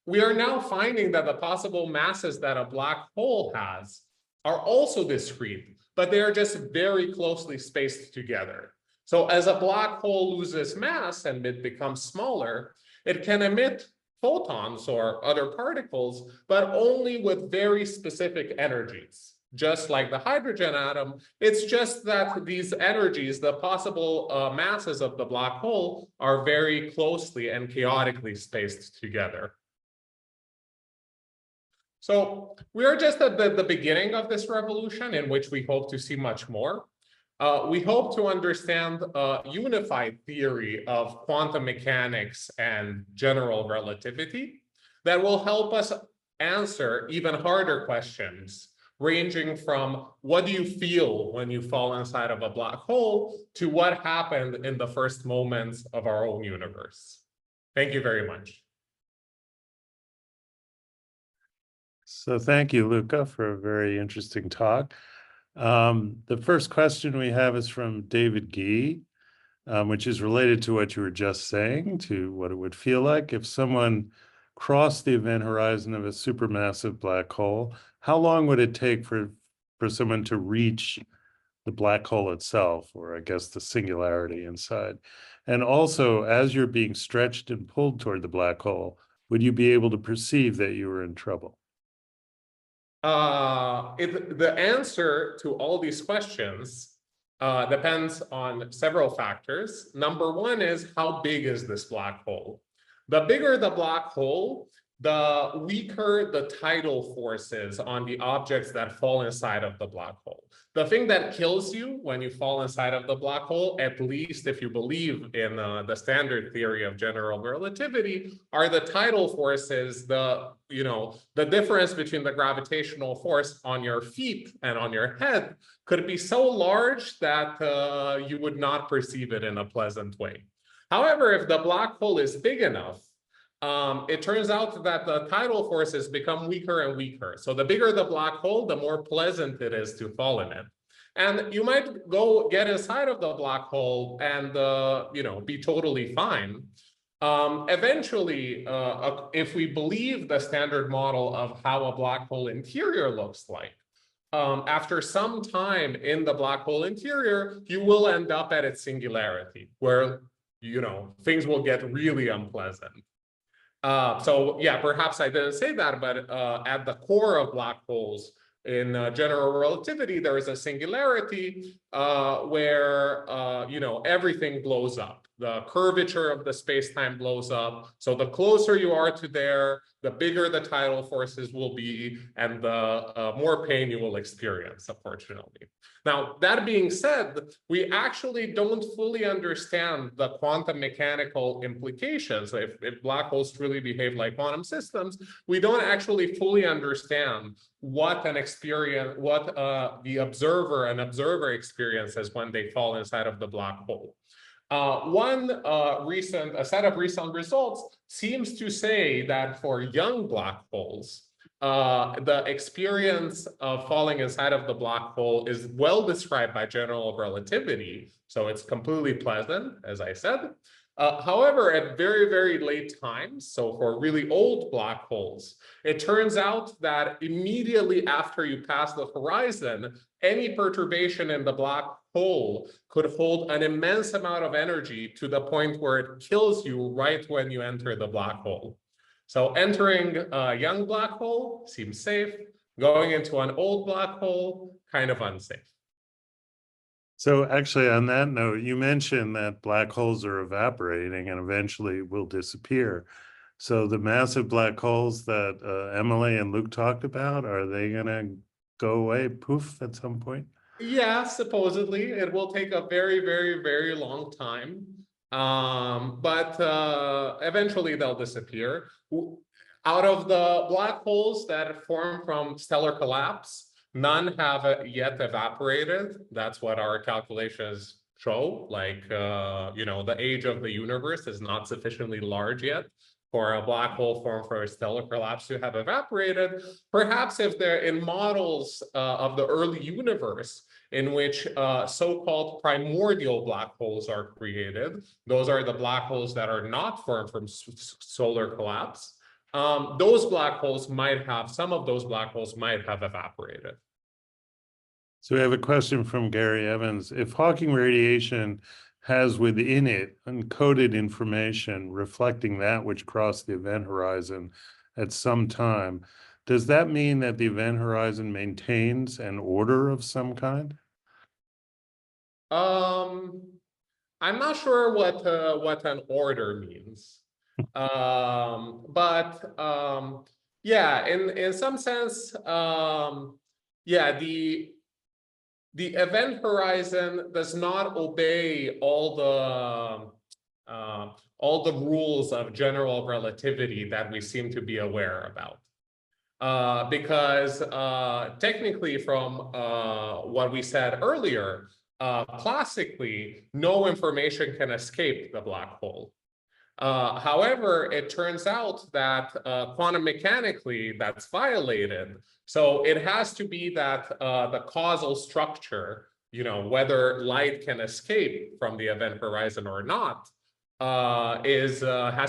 we are now finding that the possible masses that a black hole has are also discrete, but they are just very closely spaced together. So as a black hole loses mass and it becomes smaller, it can emit photons or other particles, but only with very specific energies. Just like the hydrogen atom, it's just that these energies, the possible masses of the black hole, are very closely and chaotically spaced together. So we are just at the beginning of this revolution in which we hope to see much more. We hope to understand a unified theory of quantum mechanics and general relativity that will help us answer even harder questions, ranging from what do you feel when you fall inside of a black hole to what happened in the first moments of our own universe. Thank you very much. So thank you, Luca, for a very interesting talk. The first question we have is from David Gee, which is related to what you were just saying, to what it would feel like if someone crossed the event horizon of a supermassive black hole. How long would it take for someone to reach the black hole itself, or I guess the singularity inside? And also, as you're being stretched and pulled toward the black hole, would you be able to perceive that you were in trouble? The answer to all these questions depends on several factors. Number one is, how big is this black hole? The bigger the black hole, the weaker the tidal forces on the objects that fall inside of the black hole. The thing that kills you when you fall inside of the black hole, at least if you believe in the standard theory of general relativity, are the tidal forces, the difference between the gravitational force on your feet and on your head could be so large that you would not perceive it in a pleasant way. However, if the black hole is big enough, it turns out that the tidal forces become weaker and weaker. So the bigger the black hole, the more pleasant it is to fall in it. And you might go get inside of the black hole and be totally fine. Eventually, if we believe the standard model of how a black hole interior looks like, after some time in the black hole interior, you will end up at its singularity, where things will get really unpleasant. So yeah, perhaps I didn't say that, but at the core of black holes in general relativity, there is a singularity where everything blows up. The curvature of the space-time blows up. So the closer you are to there, the bigger the tidal forces will be, and the more pain you will experience, unfortunately. Now, that being said, we actually don't fully understand the quantum mechanical implications. If black holes truly behave like quantum systems, we don't actually fully understand what an experience, what the observer experiences when they fall inside of the black hole. A set of recent results seems to say that for young black holes, the experience of falling inside of the black hole is well described by general relativity. So it's completely pleasant, as I said. However, at very, very late times, so for really old black holes, it turns out that immediately after you pass the horizon, any perturbation in the black hole could hold an immense amount of energy to the point where it kills you right when you enter the black hole. So entering a young black hole seems safe. Going into an old black hole kind of unsafe. So actually, on that note, you mentioned that black holes are evaporating and eventually will disappear. So the massive black holes that Emily and Luke talked about, are they going to go away, poof, at some point? Yeah, supposedly it will take a very, very, very long time. But eventually they'll disappear. Out of the black holes that form from stellar collapse, none have yet evaporated. That's what our calculations show. Like, the age of the universe is not sufficiently large yet for a black hole formed from a stellar collapse to have evaporated. Perhaps if they're in models of the early universe in which so-called primordial black holes are created, those are the black holes that are not formed from solar collapse, some of those black holes might have evaporated. So we have a question from Gary Evans. If Hawking radiation has within it encoded information reflecting that which crossed the event horizon at some time, does that mean that the event horizon maintains an order of some kind? I'm not sure what an order means. Yeah, in some sense, yeah, the event horizon does not obey all the rules of general relativity that we seem to be aware about. Because technically, from what we said earlier, classically, no information can escape the black hole. However, it turns out that quantum mechanically that's violated. So it has to be that the causal structure, whether light can escape from the event horizon or not, has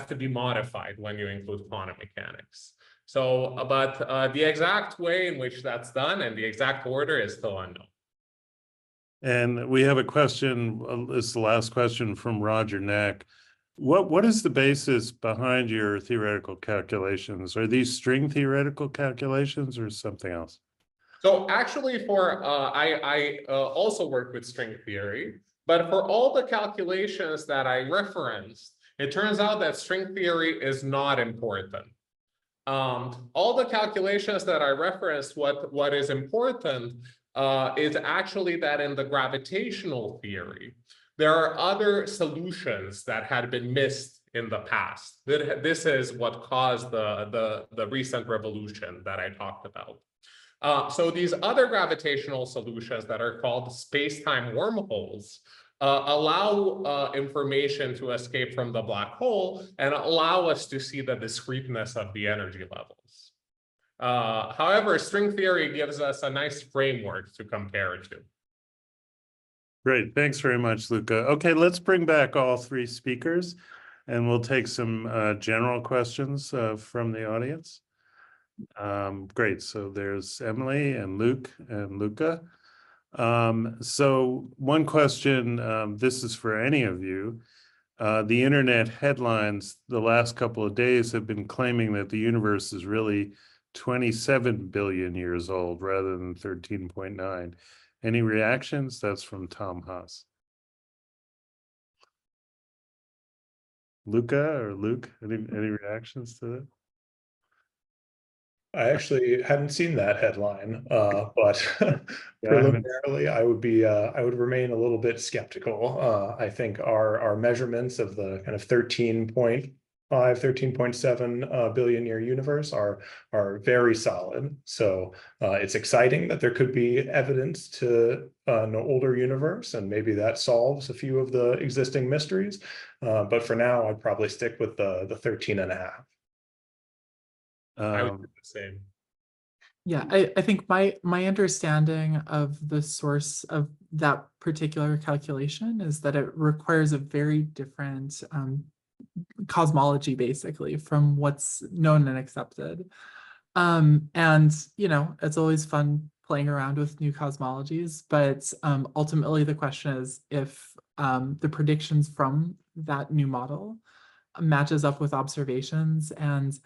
to be modified when you include quantum mechanics. So, but the exact way in which that's done and the exact order is still unknown. And we have a question, this is the last question from Roger Neck. What is the basis behind your theoretical calculations? Are these string theoretical calculations or something else? So actually I also work with string theory, but for all the calculations that I referenced, it turns out that string theory is not important. All the calculations that I referenced, what is important is actually that in the gravitational theory, there are other solutions that had been missed in the past. This is what caused the recent revolution that I talked about. So these other gravitational solutions that are called space-time wormholes allow information to escape from the black hole and allow us to see the discreteness of the energy levels. However, string theory gives us a nice framework to compare it to. Great, thanks very much, Luca. Okay, let's bring back all three speakers and we'll take some general questions from the audience. Great, so there's Emily and Luke and Luca. So one question, this is for any of you. The internet headlines the last couple of days have been claiming that the universe is really 27 billion years old rather than 13.9. Any reactions? That's from Tom Haas. Luca or Luke, any reactions to that? I actually hadn't seen that headline, but preliminarily, I would remain a little bit skeptical. I think our measurements of the kind of 13.5, 13.7 billion year universe are very solid. So it's exciting that there could be evidence to an older universe, and maybe that solves a few of the existing mysteries. But for now, I'd probably stick with the 13.5. I would do the same. Yeah, I think my understanding of the source of that particular calculation is that it requires a very different cosmology, basically, from what's known and accepted. And it's always fun playing around with new cosmologies, but ultimately the question is if the predictions from that new model matches up with observations, and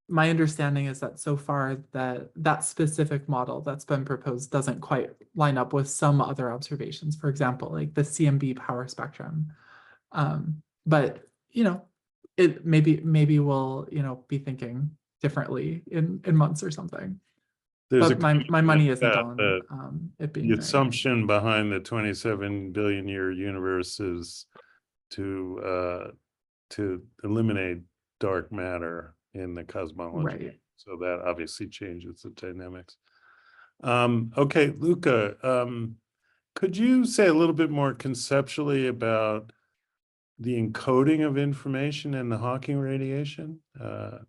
my understanding is that so far that specific model that's been proposed doesn't quite line up with some other observations, for example, like the CMB power spectrum. But it maybe we'll be thinking differently in months or something. There's But my money isn't on it being the there. assumption behind the 27 billion year universe is to eliminate dark matter in the cosmology. Right. So that obviously changes the dynamics. Okay, Luca, could you say a little bit more conceptually about the encoding of information in the Hawking radiation?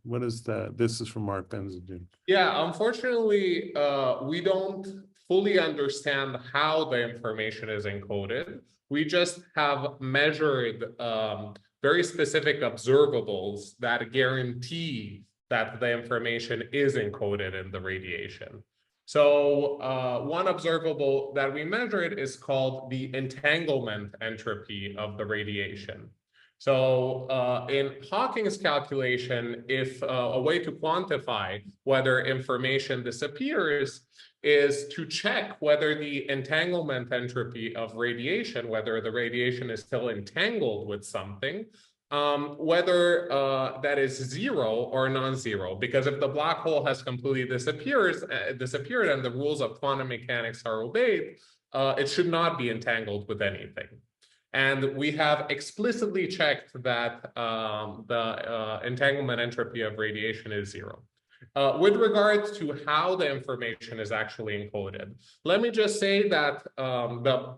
What is that? This is from Mark Benzadune. Yeah, unfortunately, we don't fully understand how the information is encoded. We just have measured very specific observables that guarantee that the information is encoded in the radiation. So one observable that we measured is called the entanglement entropy of the radiation. So in Hawking's calculation, if a way to quantify whether information disappears is to check whether the entanglement entropy of radiation, whether the radiation is still entangled with something, whether that is zero or non-zero. Because if the black hole has completely disappeared and the rules of quantum mechanics are obeyed, it should not be entangled with anything. And we have explicitly checked that the entanglement entropy of radiation is zero. With regards to how the information is actually encoded, let me just say that the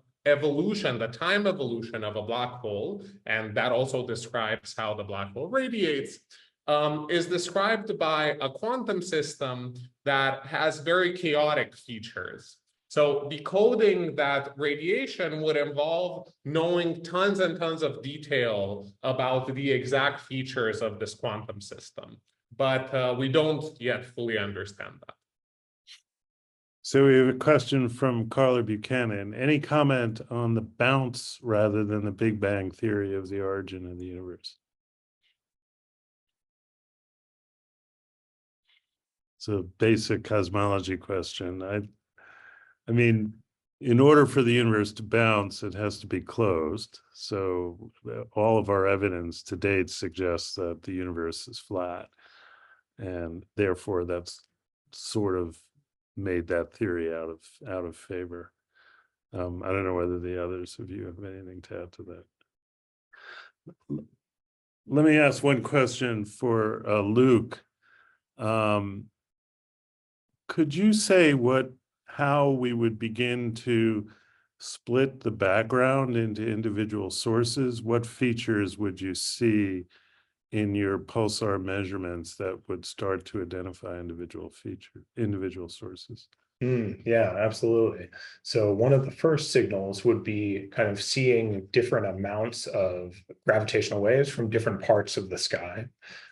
time evolution of a black hole, and that also describes how the black hole radiates, is described by a quantum system that has very chaotic features. So decoding that radiation would involve knowing tons and tons of detail about the exact features of this quantum system. But we don't yet fully understand that. So we have a question from Carla Buchanan. Any comment on the bounce rather than the Big Bang theory of the origin of the universe? It's a basic cosmology question. I mean, in order for the universe to bounce, it has to be closed. So all of our evidence to date suggests that the universe is flat. And therefore, that's sort of made that theory out of favor. I don't know whether the others of you have anything to add to that. Let me ask one question for Luke. Could you say how we would begin to split the background into individual sources? What features would you see in your pulsar measurements that would start to identify individual sources? Yeah, absolutely. So one of the first signals would be kind of seeing different amounts of gravitational waves from different parts of the sky.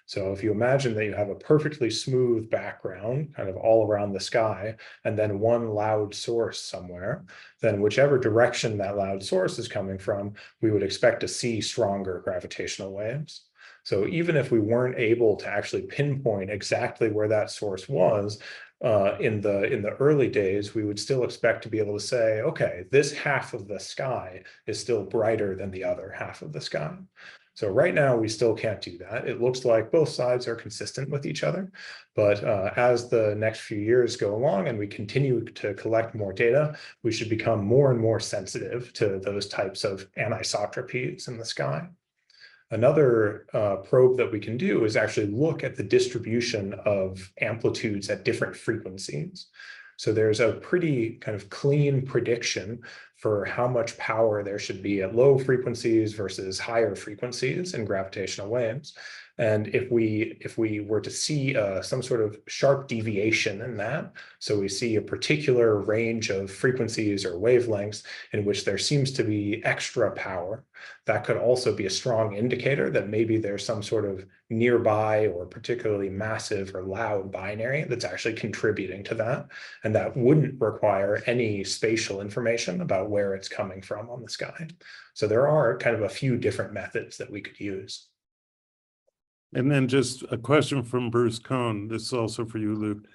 So if you imagine that you have a perfectly smooth background kind of all around the sky, and then one loud source somewhere, then whichever direction that loud source is coming from, we would expect to see stronger gravitational waves. So even if we weren't able to actually pinpoint exactly where that source was, in the early days, we would still expect to be able to say, okay, this half of the sky is still brighter than the other half of the sky. So right now, we still can't do that. It looks like both sides are consistent with each other. But as the next few years go along and we continue to collect more data, we should become more and more sensitive to those types of anisotropies in the sky. Another probe that we can do is actually look at the distribution of amplitudes at different frequencies. So there's a pretty kind of clean prediction for how much power there should be at low frequencies versus higher frequencies in gravitational waves. And if we were to see some sort of sharp deviation in that, so we see a particular range of frequencies or wavelengths in which there seems to be extra power, that could also be a strong indicator that maybe there's some sort of nearby or particularly massive or loud binary that's actually contributing to that. And that wouldn't require any spatial information about where it's coming from on the sky. So there are kind of a few different methods that we could use. And then just a question from Bruce Kahn. This is also for you, Luke.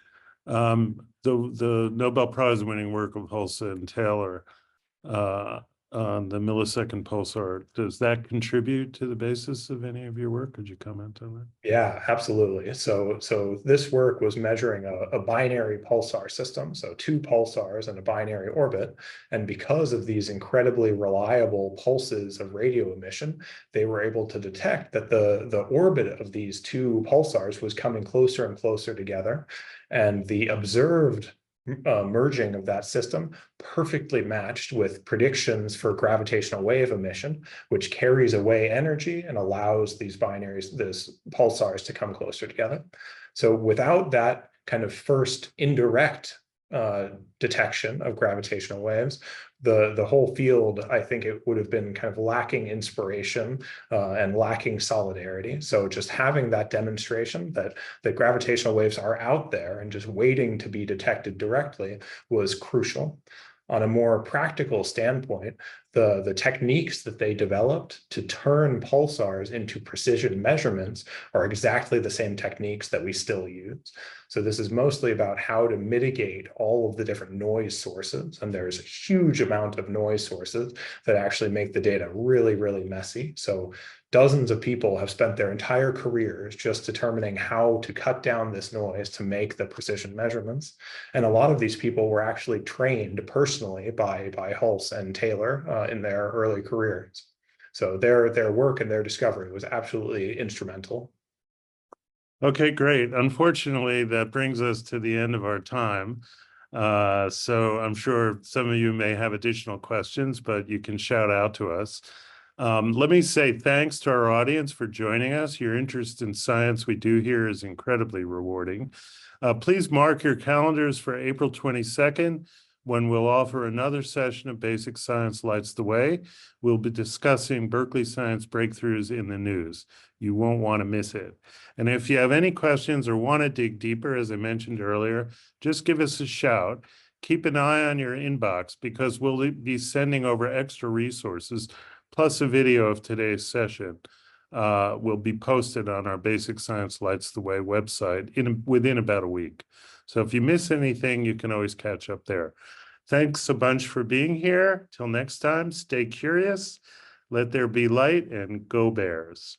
The Nobel Prize winning work of Hulse and Taylor on the millisecond pulsar, does that contribute to the basis of any of your work? Could you comment on that? Yeah, absolutely. So this work was measuring a binary pulsar system, so two pulsars in a binary orbit. And because of these incredibly reliable pulses of radio emission, they were able to detect that the orbit of these two pulsars was coming closer and closer together. And the observed merging of that system perfectly matched with predictions for gravitational wave emission, which carries away energy and allows these binaries, these pulsars, to come closer together. So without that kind of first indirect detection of gravitational waves, the whole field, I think it would have been kind of lacking inspiration and lacking solidarity. So just having that demonstration that gravitational waves are out there and just waiting to be detected directly was crucial. On a more practical standpoint, the techniques that they developed to turn pulsars into precision measurements are exactly the same techniques that we still use. So this is mostly about how to mitigate all of the different noise sources. And there's a huge amount of noise sources that actually make the data really, really messy. So dozens of people have spent their entire careers just determining how to cut down this noise to make the precision measurements. And a lot of these people were actually trained personally by Hulse and Taylor in their early careers. So their work and their discovery was absolutely instrumental. Okay, great. Unfortunately, that brings us to the end of our time. So I'm sure some of you may have additional questions, but you can shout out to us. Let me say thanks to our audience for joining us. Your interest in science we do here is incredibly rewarding. Please mark your calendars for April 22nd, when we'll offer another session of Basic Science Lights the Way. We'll be discussing Berkeley science breakthroughs in the news. You won't want to miss it. And if you have any questions or want to dig deeper, as I mentioned earlier, just give us a shout. Keep an eye on your inbox because we'll be sending over extra resources, plus a video of today's session will be posted on our Basic Science Lights the Way website within about a week. So if you miss anything, you can always catch up there. Thanks a bunch for being here. Till next time, stay curious, let there be light, and go Bears.